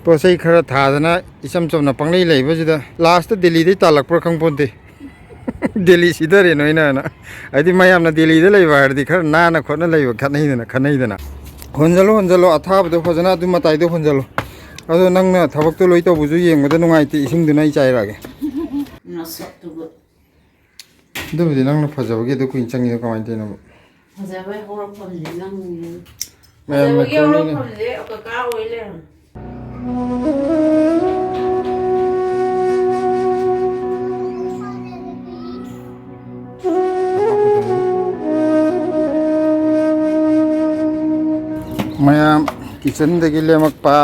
पोसई खरा थादना इसम चमना पंगले लेबजुदा लास्ट दिल्ली दे तालकपर खंगपोंते दिल्ली सिदरे नोइना ना आदि मयामना दिल्ली दे लेबा हरदि खर नाना खोना लेबा खनैदना होंजलो अथाबदो फजना दु मताइदो होंजलो अदो नंगना थबकतो लोइ तबुजु येंगबदा नुंगाइते इसिंगदुना इ चाइरागे नसक्तुबो दुबदि नंगना फजबगे दु कुइन चंगिदो कमाइन तेनो फजबे होरफमदि नंग मैम फजबगे होरफमदि अकका ओइले मैम किचन दगी लेमकपा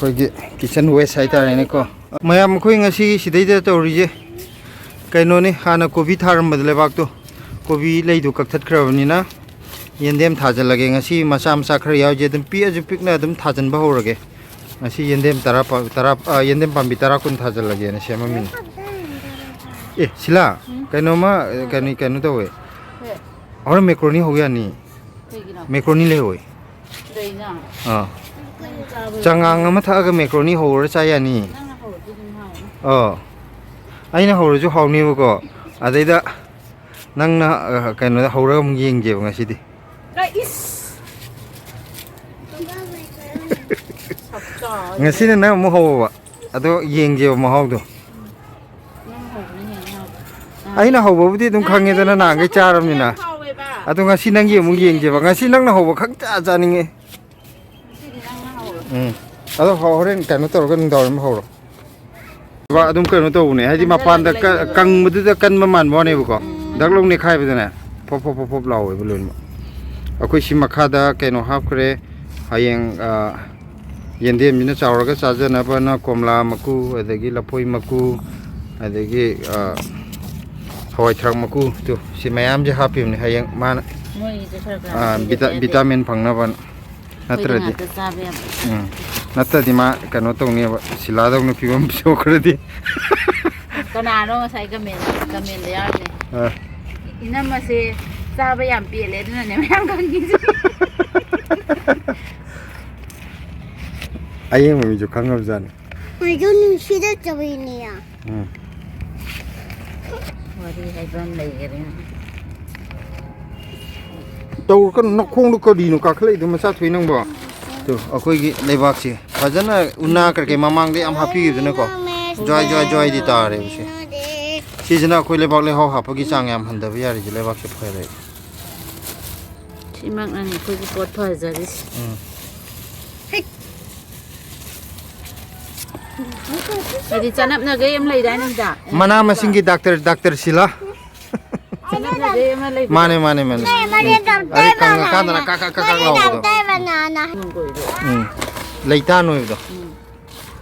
खोगी किचन वेस्ट हाइतारेने को मैम खोइ ngasi सिदैदा तौरिजे कैनोनी हाना कोबी थारमबद लेबाकतो कोबी लेदु कक्थटख्रबनिना येंदेम थाजलगे ngasi मचा मचा खर यावजे दम पिअजु पिकना दम थाजनबा होरगे ngasi येंदेम तरा येंदेम पाम्बी तरा कुन थाजलगे ने सेममिन ए सिला कैनोमा कैनो तवे और मैक्रोनी हो गया नी मैक्रोनी ले होय चंगांग अमा थागा मैक्रोनी होर चायानी अइना होरजु हावनीबको अदैदा नंगना कैनो होरग मु येंगजे ngasiदी ngasina na mo hawa ado yengje mo hawdo aina hawa budi dum khange dana na ngai charamni na ado ngasi nang ye mu yengje ba ngasi nang na hawa khang cha cha ninge ado horen kanu tor gan dor mo hawro ba adum kanu to ne haji mapan da kang mudu da kan man bo ne bu ko daklong ne khai ba na pop lawe bulun akoi si makha da kanu hap kre hayeng येंदेम मिना चावरगा चाजनबना कोमला मकु अदगी लपोई मकु अदगी हवाई थ्राक मकु तो सि मयाम जे हापिमनि हायें मान vitamin फंगनबन नत्रदि नत्रदि मा कनो तोंनि सिलादोंनि फिबम सोखरदि कनानो साइ कमेन दे यारने इनमसे चाबा याम पेले दुनने मयाम खंगी आये mummy जो खंगब जाने मैं जो निशिदा चबीनिया वारी हाइबन लेगरे तो कन नखोंग को दिनो काखले दु मसा थुइ नंगबो तो अखोइगी लेबाक से फजना उना करके ममांग दे आम हापी गिदने को जॉय दि तारे उसे सिजना अखोइ लेबाक ले हाव हापगी चांग याम हंदब यारि जे लेबाक से फरे सिमाक नानि खोजि पोट फजरिस अरे चनप न गए हम ले जाए नहीं जा मना मसिंग की डॉक्टर सिला चनप न गए हम ले माने अरे कांदना का लाओ लेता नोइदो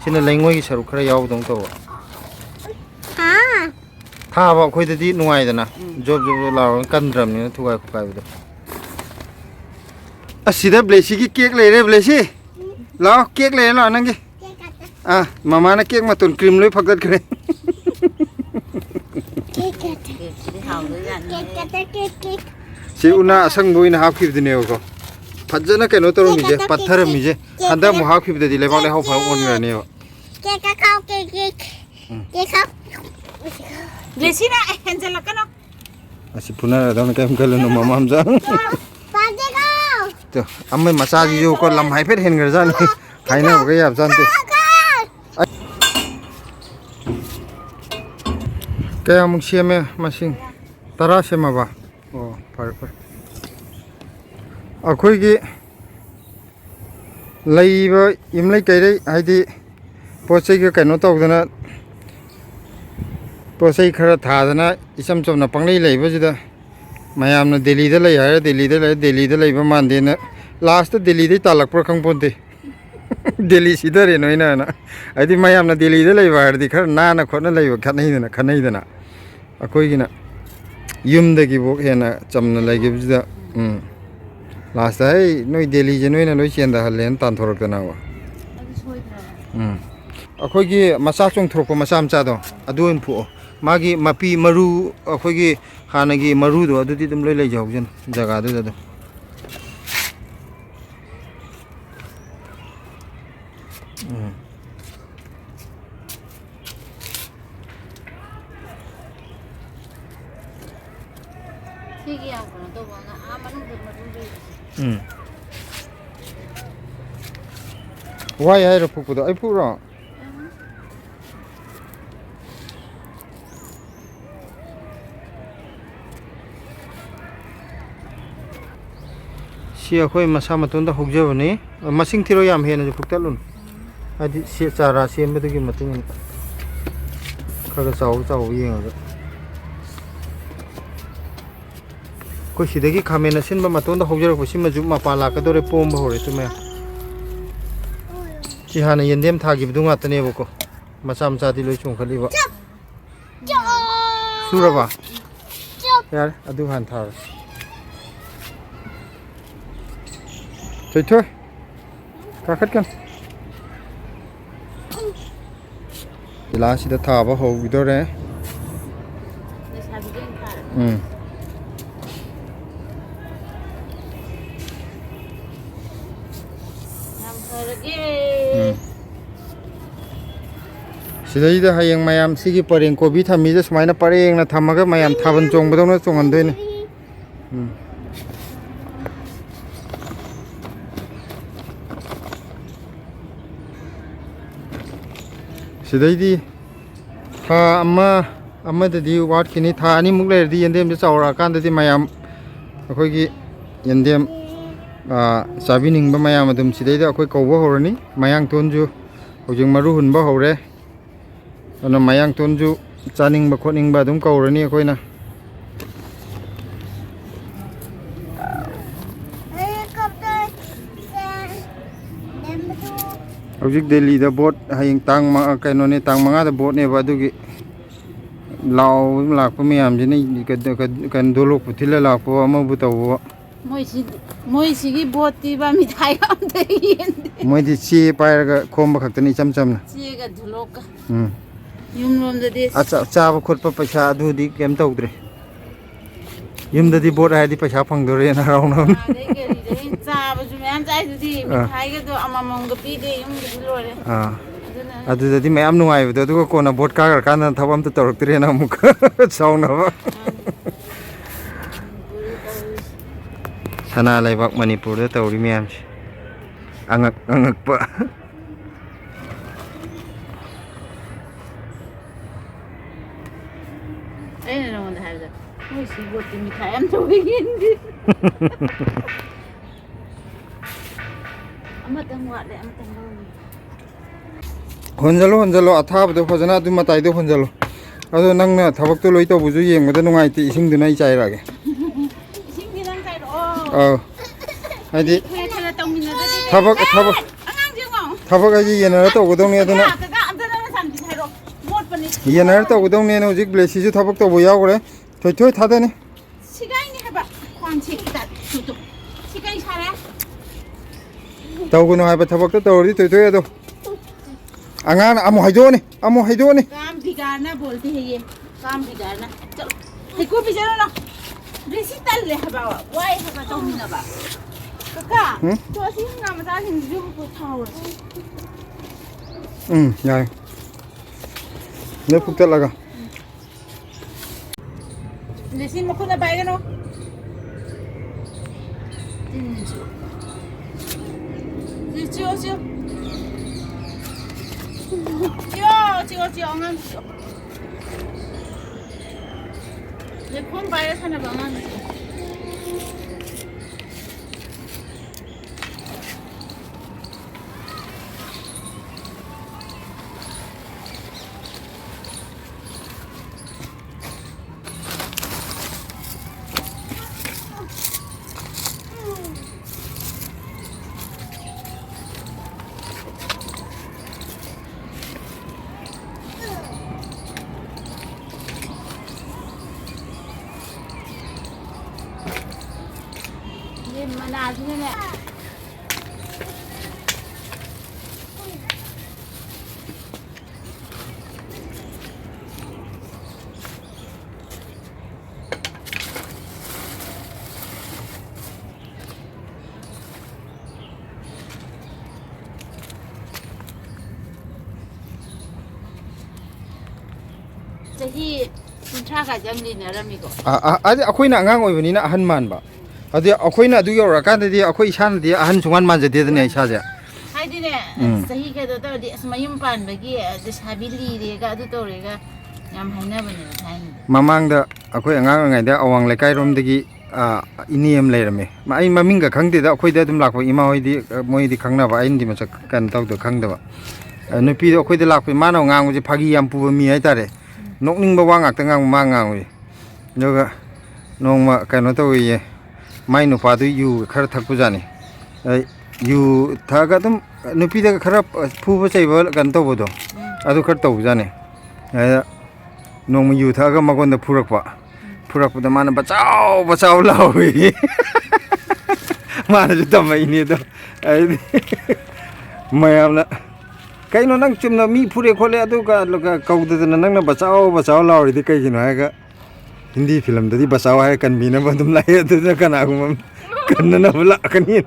सिना लेंगोय की सरुख खरा याव दं तो हां थाबा खोइददि नुवाइदना जॉब लाव कंद्रमनि थुगाय खुकायबदो असिदा ब्लेसी की केक लेरे ब्लेसी लाओ केक ले ला नंगे मामा ना केक मतुन क्रीम लोई फगत करे से उना असंग बोइन हाफ खिब दिने को फजना केनो तरो मिजे पत्थर मिजे हंदा मु हाफ खिब दि लेबा ले हाव फाव ओन रने केक खाओ केक खाओ लेसिना हेंजल कनो असि पुना दन केम गलन मामा हमजा पाजे खाओ तो अम्मे मसा जी जो को लम हाई फेर हेन गर जान खाइना हो गई आप जानते क्या मुझे में मशीन तरह से मबा ओ पर अखोई की लाइव इमलाई कई हाइदी पोसे के कनो तौदना पोसे खरा थादना इसम चमना पंगले लेबजुदा मयामना दिल्ली दे लई हाय दिल्ली दे लेबा मानदेना लास्ट दिल्ली दे तालकपर खंगपोंते दिल्ली सिदरे नोइना ना आदि मयामना दिल्ली दे लेबा हरदि खर नाना खोना लेबा खनैदना अखोइगिना युमदगी बोक हेना चमना लेगिबजुदा लास्ट है नोइ दिल्ली जे नोइना लोइ चेंदा हलेन तanthorakna वा अखोइगी मसा चोंथ्रोको मसा मचादो अदुन फु मागी मपी मरु अखोइगी हानगी मरुदो अदुदि दम लोइ लेजावजन जगादो ꯁꯤꯒꯤ ꯌꯥꯝ ꯀꯩꯅꯣ ꯇꯧꯕ ꯃꯅꯨꯡꯗ ꯃꯔꯨ ꯋꯥꯏ ꯍꯥꯏꯔ ꯐꯨꯛꯄꯗꯣ ꯑꯩ ꯐꯨꯛꯔꯣ ꯁꯤ ꯑꯩꯈꯣꯏ ꯃꯁꯥ ꯃꯇꯣꯟꯗ ꯍꯧꯖꯕꯅꯤ ꯃꯁꯤꯡ ꯊꯤꯔꯣ ꯌꯥꯝ ꯍꯦꯟꯅꯁꯨ ꯐꯨꯛꯇꯠꯂꯨꯅꯨ ꯍꯥꯏꯗꯤ ꯆꯥꯔꯥ ꯁꯦꯝꯕꯗꯨꯒꯤ ꯃꯇꯨꯡ ꯏꯟꯅ ꯈꯔ ꯆꯥꯎꯕ ꯌꯦꯡꯉꯒ ꯑꯩꯈꯣꯏ ꯁꯤꯗꯒꯤ ꯈꯥꯃꯦꯟ ꯑꯁꯤꯟꯕ ꯃꯇꯣꯟꯗ ꯍꯧꯖꯔꯛꯄ ꯁꯤꯃꯁꯨ ꯃꯄꯥꯟ ꯂꯥꯛꯀꯗꯧꯔꯦ ꯄꯣꯝꯕ ꯍꯧꯔꯦ ꯃꯌꯥꯝ ꯁꯤ ꯍꯥꯟꯅ ꯌꯦꯟꯗꯦꯝ ꯊꯥꯈꯤꯕꯗꯨ ꯉꯥꯛꯇꯅꯦꯕꯀꯣ ꯃꯆꯥ ꯃꯆꯥꯗꯤ ꯂꯣꯏ ꯆꯣꯡꯈꯠꯂꯤꯕ ꯁꯨꯔꯕ ꯌꯥꯔꯦ ꯑꯗꯨ ꯍꯥꯟꯅ ꯊꯥꯔꯁꯤ ꯊꯣꯏꯊꯣꯏ ꯀꯥꯈꯠꯀꯅꯨ ꯒꯤꯂꯥꯁꯁꯤꯗ ꯊꯥꯕ ꯍꯧꯈꯤꯗꯣꯔꯦ ꯁꯤꯗꯩꯗ ꯍꯌꯦꯡ ꯃꯌꯥꯝ ꯁꯤꯒꯤ ꯄꯔꯦꯡ ꯀꯣꯕꯤ ꯊꯝꯃꯤꯁꯦ ꯁꯨꯃꯥꯏꯅ ꯄꯔꯦꯡꯅ ꯊꯝꯃꯒ ꯃꯌꯥꯝ ꯊꯥꯕꯜ ꯆꯣꯡꯕꯗꯧꯅ ꯆꯣꯡꯍꯟꯗꯣꯏꯅꯤ ꯁꯤꯗꯩꯗꯤ ꯊꯥ ꯑꯃꯗꯗꯤ ꯋꯥꯠꯈꯤꯅꯤ ꯊꯥ ꯑꯅꯤꯃꯨꯛ ꯂꯩꯔꯗꯤ ꯌꯦꯟꯗꯦꯝꯁꯦ ꯆꯥꯎꯔꯛꯑꯀꯥꯟꯗꯗꯤ ꯃꯌꯥꯝ ꯑꯩꯈꯣꯏꯒꯤ ꯌꯦꯟꯗꯦꯝ ꯆꯥꯕꯤꯅꯤꯡꯕ ꯃꯌꯥꯝ ꯑꯗꯨꯝ ꯁꯤꯗꯩꯗ ꯑꯩꯈꯣই ꯀꯧꯕ ꯍꯧꯔꯅꯤ ꯃꯌꯥꯡꯇꯣꯟꯁꯨ ꯍꯧꯖꯤꯛ ꯃꯔꯨ ꯍꯨꯟꯕ ꯍꯧꯔꯦ ꯑꯗꯨꯅ ꯃꯌꯥꯡꯇꯣꯟꯁꯨ ꯆꯥꯅꯤꯡꯕ ꯈꯣꯠꯅꯤꯡꯕ ꯑꯗꯨꯝ ꯀꯧꯔꯅꯤ ꯑꯩꯈꯣꯏꯅ ꯍꯧꯖꯤꯛ ꯗꯦꯜꯂꯤꯗ ꯕꯣꯠ ꯍꯌꯦꯡ ꯇꯥꯡ ꯀꯩꯅꯣꯅꯦ ꯇꯥꯡ 5ꯗ ꯕꯣꯠꯅꯦꯕ ꯑꯗꯨꯒꯤ ꯂꯥꯛꯄ ꯃꯌꯥꯝꯁꯤꯅ ꯀꯩꯅꯣ ꯗꯣꯂꯣꯛꯄꯨ ꯊꯤꯜꯂ ꯂꯥꯛꯄ ꯑꯃꯕꯨ ꯇꯧꯕ ꯃꯣꯏꯁꯤꯒꯤ ꯕꯣꯠꯇꯤꯕ ꯃꯤꯊꯥꯏ ꯑꯝꯇ ꯌꯦꯟꯗꯦ ꯃꯣꯏꯗꯤ ꯆꯦ ꯄꯥꯏꯔꯒ ꯈꯣꯝꯕ ꯈꯛꯇꯅꯤ ꯏꯆꯝ ꯆꯝꯅ ꯆꯦꯒ ꯙꯨꯂꯣꯛꯀ ꯌꯨꯝꯂꯣꯝꯗꯗꯤ ꯆꯥꯕ ꯈꯣꯠꯄ ꯄꯩꯁꯥ ꯑꯗꯨꯗꯤ ꯀꯩꯝ ꯇꯧꯗ꯭ꯔꯦ ꯌꯨꯝꯗꯗꯤ ꯕꯣꯠ ꯍꯥꯏꯔꯗꯤ ꯄꯩꯁꯥ ꯐꯪꯗꯣꯔꯦꯅ ꯍꯔꯥꯎꯅꯕꯅꯤ ꯆꯥꯕꯁꯨ ꯃꯌꯥꯝ ꯆꯥꯏꯗꯨꯗꯤ ꯃꯤꯊꯥꯏꯒꯗꯣ ꯑꯃꯃꯝꯒ ꯄꯤꯗꯦ ꯌꯨꯝꯒꯤꯗꯤ ꯂꯣꯏꯔꯦ ꯑꯗꯨꯗꯗꯤ ꯃꯌꯥꯝ ꯅꯨꯡꯉꯥꯏꯕꯗꯣ ꯑꯗꯨꯒ ꯀꯣꯟꯅ ꯕꯣꯠ ꯀꯥꯈ꯭ꯔꯀꯥꯟꯗ ꯊꯕꯛ ꯑꯝꯇ ꯇꯧꯔꯛꯇ꯭ꯔꯦꯅ ꯑꯃꯨꯛꯀ ꯁꯥꯎꯅꯕ ꯁꯅꯥ ꯂꯩꯕꯥꯛ ꯃꯅꯤꯄꯨꯔꯗ ꯇꯧꯔꯤ ꯃꯌꯥꯝꯁꯦ ꯑꯉꯛꯄ ꯑꯩꯅ ꯅꯉꯣꯟꯗ ꯍꯥꯏꯕꯗ ꯃꯣꯏꯁꯤ ꯕꯣꯠꯇꯤ ꯃꯤꯊꯥꯏ ꯑꯝꯇ ꯌꯦꯟꯗꯦ ꯑꯃꯇꯪ ꯋꯥꯠꯂꯦ ꯑꯃꯇꯪ ꯍꯣꯟꯖꯜꯂꯣ ꯑꯊꯥꯕꯗꯣ ꯐꯖꯅ ꯑꯗꯨ ꯃꯇꯥꯏꯗꯣ ꯍꯣꯟꯖꯜꯂꯣ ꯑꯗꯣ ꯅꯪꯅ ꯊꯕꯛꯇꯣ ꯂꯣꯏ ꯇꯧꯕꯁꯨ ꯌꯦꯡꯕꯗ ꯅꯨꯡꯉꯥꯏꯇꯦ ꯏꯁꯤꯡꯗꯨꯅ ꯑꯩ ꯆꯥꯏꯔꯛꯑꯒꯦ ꯏꯁꯤꯡꯗꯤ ꯅꯪ ꯆꯥꯏꯔꯛꯑꯣ ꯑꯧ ꯍꯥꯏꯗꯤ ꯈꯔ ꯇꯧꯃꯤꯟꯅꯗ꯭ꯔꯗꯤ ꯊꯕꯛ ꯍꯥꯏꯁꯦ ꯌꯦꯟꯅꯔ ꯇꯧꯒꯗꯧꯅꯤ ꯑꯗꯨꯅ ꯌꯦꯟꯅꯔ ꯇꯧꯒꯗꯧꯅꯦꯅ ꯍꯧꯖꯤꯛ ꯕ꯭ꯂꯦꯁꯤꯁꯨ ꯊꯕꯛ ꯇꯧꯕ ꯌꯥꯎꯈ꯭ꯔꯦ ꯊꯣꯏꯊꯣꯏ ꯊꯥꯗꯅꯤ ꯁꯤꯒꯥꯏꯅꯤ ꯍꯥꯏꯕ ꯁꯤꯒꯥꯏ ꯁꯥꯔꯦ ꯇꯧꯒꯅꯨ ꯍꯥꯏꯕ ꯊꯕꯛꯇꯣ ꯇꯧꯔꯗꯤ ꯊꯣꯏꯊꯣꯏ ꯑꯗꯣ ꯑꯉꯥꯡꯅ ꯑꯃꯨꯛ ꯍꯩꯗꯣꯛꯑꯅꯤ काम बिगाड़ना बोलती है ये काम बिगाड़ना चलो हेको बिचारो ना बेसी तल्ले हबा वाई हबा तौमिनबा कका तो असि ngam ta hin ju ko thawr यार ने फुक्ता लगा लेसिन मखुना बाइगनो चियो चियो चियो अंगान चियो 내 폰 바이러 사나 방안 나중에 Jadi kuntra kajang di neramigo. Ada aku nak ngang oi ni nak ahan man ba. Ada aku nak tu yor kan dia aku isan dia ahan sungan man jadi tu ni saja. Hai di ne, sahi ke tu di semayum pan bagi disabili dia ka tu rega. Yang hanya benar kan. Mamang dah aku ngang ngai dah awang lekai rom degi ini em leh rame. Mai maming ka khang dia aku dah tu lak ima hoi di moi di khang na ba ain di masak kan tahu tu khang dah ba. Nupi aku dah lak mana ngang je pagi yang pu mi ai tare. Nok ning ba wang ak tangang mangang wi. Juga nong ma kan tahu ye. Mai nu pa tu yu khar thak pu jani. Yu thaga tum nupi dah khar pu ba chai ba kan tahu bodo. Adu khar tahu jani. Nong yu thaga magon da purak pa. Purak pa da mana bacau lawi. Mana juta mai ni tu. Mayam na. Kai no nang chum na mi phure khole adu ka kau da nang na bacau lawi di kai kino ha Hindi film tadi bacau hai kan bina ba tum lai adu kan aku kan na bula kan ni.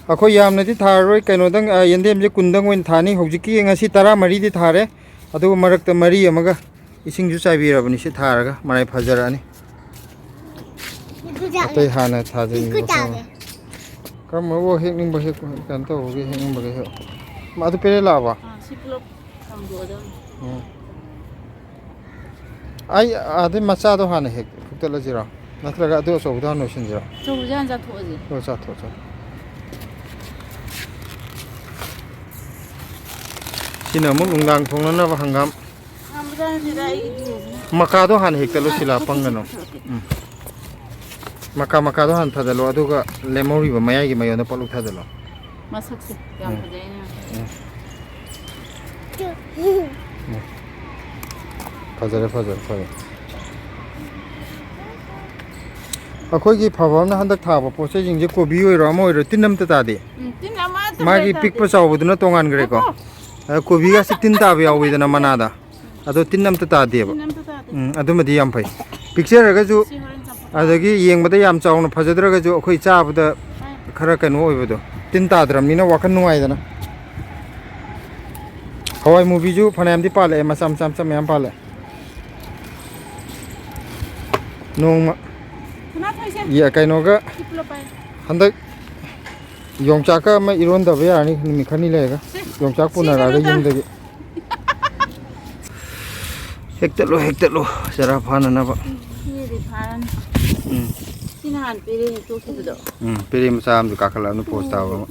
Aku yam nanti tharoi kaino dang yendem je kundang wen thani hojiki ngasi tara mari di thare adu marak ta mari amaga ising ju chai bira bani se tharaga marai phajarani atai hana thajin kam wo hek ning ba hek kan to ge hek ning ba ge ma adu pere la ba Siplo kambo da. ai ade macha do hana hek putala jira natraga adu so udan no shin jira So jan za thoji. to cha Sina mo unggang thong na ba hangam Amdan di dai. makado han hektalo sila pangano maka do han thadalo aduga lemori ba mayai gi mayo na paluk thadalo Masak se yang khajai na. fazare akhoi gi phawam na handak thaba pose jing je kobi oi ro mo ro tinam ta de Tin ama tu. magi pik pa chaw buduna tongan gre ko kobi ga sitin ta ba yawi dana manada ado tinam ta de ba Nam tu ta. adu madi yam phai picture ga ju adagi yengbada yam chawna phajadra ga ju akhoi chabada khara kanu oi bodo tin ta dram ni na wakan nuai dana hawai movie ju phanam di pale masam yam pale nong Kuna thai se. ya kaino ga Siplo pai. handak yongcha ka ma iron da be ani mi khani le ga yongcha puna ra ga yim da gi hekta lo jara phana na ba Ni di pharan. Tin han pere ni to ki do. pere ma sam du ka khala nu post ta ba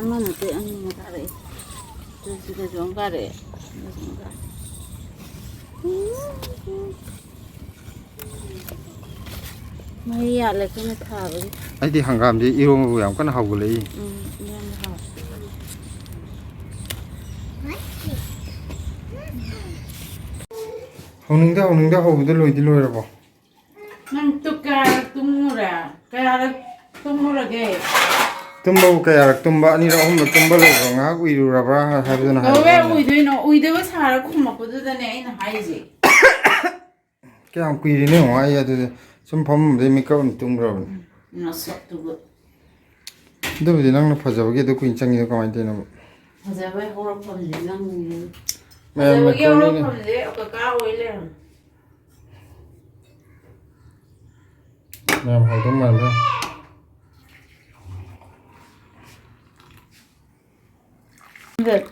Amma na te ani na ta re. Tu si de jong ka re. Mai ya le ka na tha ba. ai di hangam ji iro ma bu yam kana haw le Yan ha. honing da haw da loi di loi ra ba Nam tu ka tumura. Ka tumura ge. tumba ka ya tumba ani ra hum tumba le ba nga ui ru ra ba ha ba na ha Gawe ui de ba sara ko ma ko da ne ai na hai ji. kya am kui ri ne wa ya de sum pham de mi ka tum ra ba Na sok tu go. du bi nang na phaja ba ge du kuin chang ni ka mai de na Haja ba ho ro pham le nang ni. ma Haja ma ba ge ho ro ko ni pham le o ka oi le. ma ha dum ma ba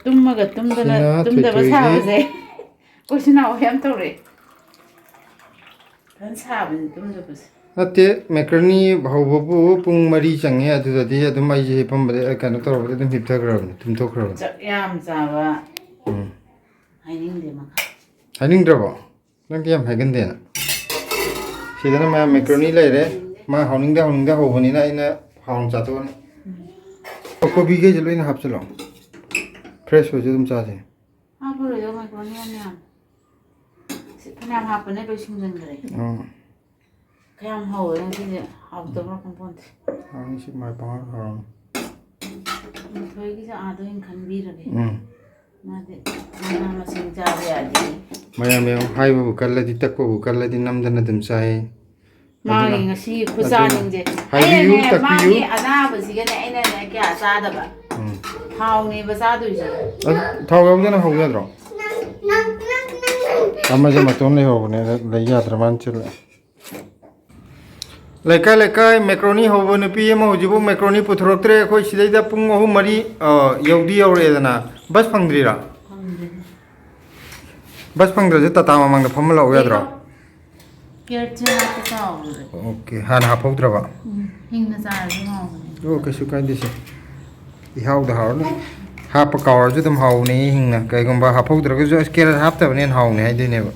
Tumma ga tumda na tumda ba sa ba se. Ko sina o yam to re. Kan sa ba tumda ba. ate macaroni bhaw pung mari change adu da de adum ai je pam ba ka na tor ba dum hip thak ra tum thok ra Yam sa ba. Hai ning de ma. haning dra ba nang yam ha gan de na sidana ma macaroni lai re ma hawning da ho bani na ina hawng cha to ni ko bi ge je loina hap chalo fresh ho je dum cha je Ha ko ro ma ko ni am. Sina ha pa ne ko sing jang re. Kayam ho yang ti ha to ba kon pon. ani si mai pa ha Thoi ki sa ado in khan bi ra ge. Ma de na ma sing ja ya di. mayam hai bu kalla di tak bu kalla di nam dana dum chai ꯃꯥꯒꯤ ꯉꯁꯤ ꯈꯨꯆꯥꯅꯤꯡꯁꯦ ꯍꯥꯏꯕꯤꯌꯨ, ꯑꯩꯅꯅꯦ ꯇꯥꯛꯄꯤꯌꯨ. ꯃꯥꯒꯤ ꯑꯅꯥꯕꯁꯤꯒꯅꯦ ꯑꯩꯅꯅꯦ ꯀꯌꯥ ꯆꯥꯗꯕ ꯊꯥꯎꯅꯦꯕ ꯆꯥꯗꯣꯏꯁꯦ ꯊꯥꯎ ꯌꯥꯎꯗꯅ ꯍꯧ ꯌꯥꯗ꯭ꯔꯣ ꯑꯃꯁꯦ ꯃꯇꯣꯟ ꯂꯩꯍꯧꯕꯅꯦ ꯂꯩ ꯌꯥꯗ꯭ꯔ ꯃꯥꯅ ꯆꯤꯜꯂꯦ ꯂꯩꯀꯥꯏ ꯂꯩꯀꯥꯏ ꯃꯦꯀ꯭ꯔꯣꯅꯤ ꯍꯧꯕ ꯅꯨꯄꯤ ꯑꯃ ꯍꯧꯖꯤꯛꯐꯥꯎ ꯃꯦꯀ꯭ꯔꯣꯅꯤ ꯄꯨꯊꯣꯔꯛꯇ꯭ꯔꯦ ꯑꯩꯈꯣꯏ ꯁꯤꯗꯩꯗ ꯄꯨꯡ 3-4 ꯌꯧꯗꯤ ꯌꯧꯔꯛꯑꯦꯗꯅ ꯕꯁ ꯐꯪꯗ꯭ꯔꯤꯔꯥ ꯕꯁ ꯐꯪꯗ꯭ꯔꯁꯨ ꯇꯥꯇꯥ ꯃꯃꯥꯡꯗ ꯐꯝꯃ ꯂꯥꯛꯑꯣ ꯌꯥꯗ꯭ꯔꯣ ꯑꯣꯀꯦ ꯍꯥꯟꯅ ꯍꯥꯞꯍꯧꯗ꯭ꯔꯕ ꯍꯤꯡꯅ ꯆꯥꯔꯁꯨ ꯍꯥꯎꯕꯅꯦ ꯑꯣ ꯀꯩꯁꯨ ꯀꯥꯏꯗꯦꯁꯦ ꯏꯍꯥꯎꯗ ꯍꯥꯎꯔꯅꯤ ꯍꯥꯞꯄ ꯀꯥꯎꯔꯁꯨ ꯑꯗꯨꯝ ꯍꯥꯎꯕꯅꯦ ꯍꯤꯡꯅ ꯀꯩꯒꯨꯝꯕ ꯍꯥꯞꯍꯧꯗ꯭ꯔꯒꯁꯨ ꯀꯦꯔꯠ ꯍꯥꯞꯇꯕꯅꯦꯅ ꯍꯥꯎꯅꯤ ꯍꯥꯏꯗꯣꯏꯅꯦꯕ